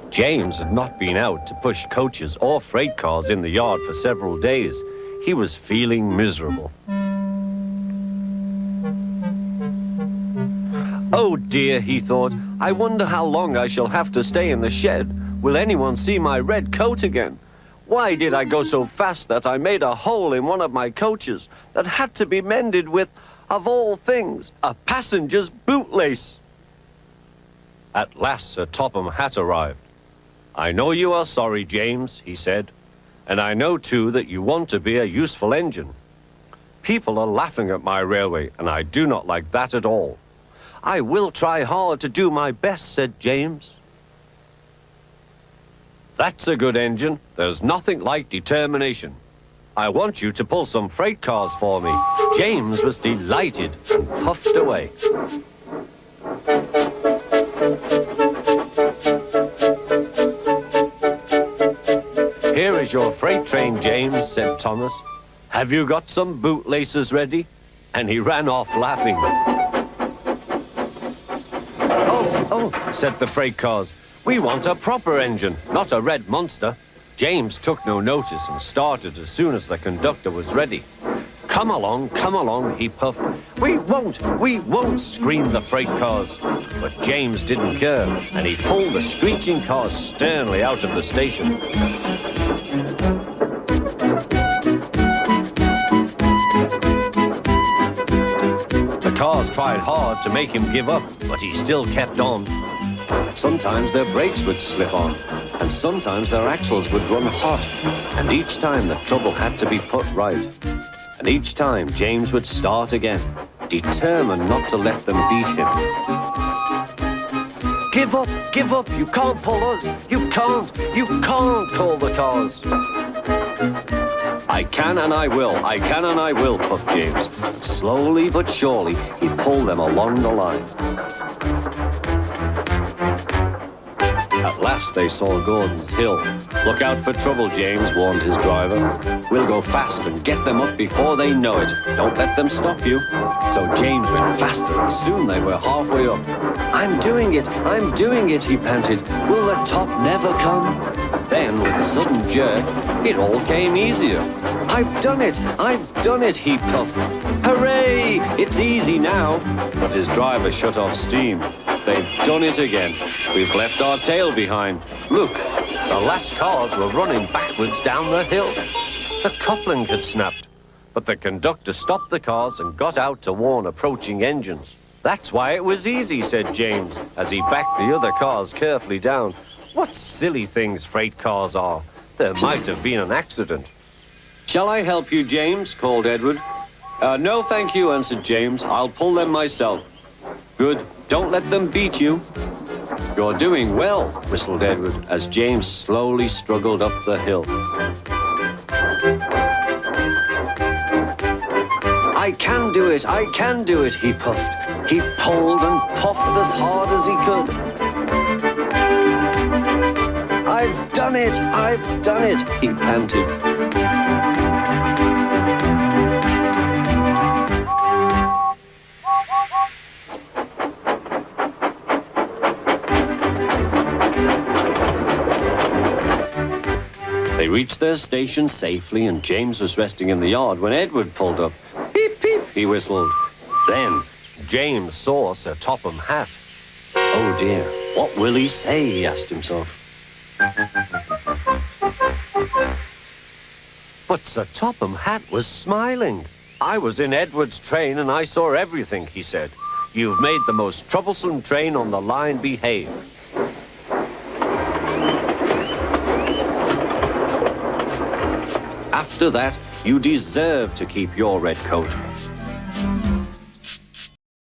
James had not been out to push coaches or freight cars in the yard for several days. He was feeling miserable. Oh dear, he thought, I wonder how long I shall have to stay in the shed. Will anyone see my red coat again? Why did I go so fast that I made a hole in one of my coaches that had to be mended with, of all things, a passenger's bootlace? At last Sir Topham Hatt arrived. I know you are sorry, James, he said, and I know too that you want to be a useful engine. People are laughing at my railway, and I do not like that at all. I will try hard to do my best, said James. That's a good engine. There's nothing like determination. I want you to pull some freight cars for me. James was delighted and puffed away. Here is your freight train, James, said Thomas. Have you got some bootlaces ready? And he ran off laughing. Oh, said the freight cars. We want a proper engine, not a red monster. James took no notice and started as soon as the conductor was ready. Come along, he puffed. We won't, screamed the freight cars. But James didn't care, and he pulled the screeching cars sternly out of the station. The cars tried hard to make him give up, but he still kept on. Sometimes their brakes would slip on, and sometimes their axles would run hot, and each time the trouble had to be put right. And each time James would start again, determined not to let them beat him. Give up, you can't pull us, you can't, called the cars. I can and I will, puffed James. Slowly but surely, he pulled them along the line. At last they saw Gordon's Hill. Look out for trouble, James, warned his driver. We'll go fast and get them up before they know it. Don't let them stop you. So James went faster, and soon they were halfway up. I'm doing it, he panted. Will the top never come? Then, with a sudden jerk, it all came easier. I've done it, he puffed. Hooray! It's easy now. But his driver shut off steam. They've done it again. We've left our tail behind. Look, the last cars were running backwards down the hill. The coupling had snapped, but the conductor stopped the cars and got out to warn approaching engines. That's why it was easy, said James, as he backed the other cars carefully down. What silly things freight cars are. There might have been an accident. Shall I help you, James? Called Edward. No, thank you, answered James. I'll pull them myself. Good. Don't let them beat you. You're doing well, whistled Edward, as James slowly struggled up the hill. I can do it, he puffed. He pulled and puffed as hard as he could. I've done it, he panted. They reached their station safely, and James was resting in the yard when Edward pulled up. Beep, beep, he whistled. Then James saw Sir Topham Hatt. Oh dear, what will he say, he asked himself. But Sir Topham Hatt was smiling. I was in Edward's train and I saw everything, he said. You've made the most troublesome train on the line behave. After that, you deserve to keep your red coat.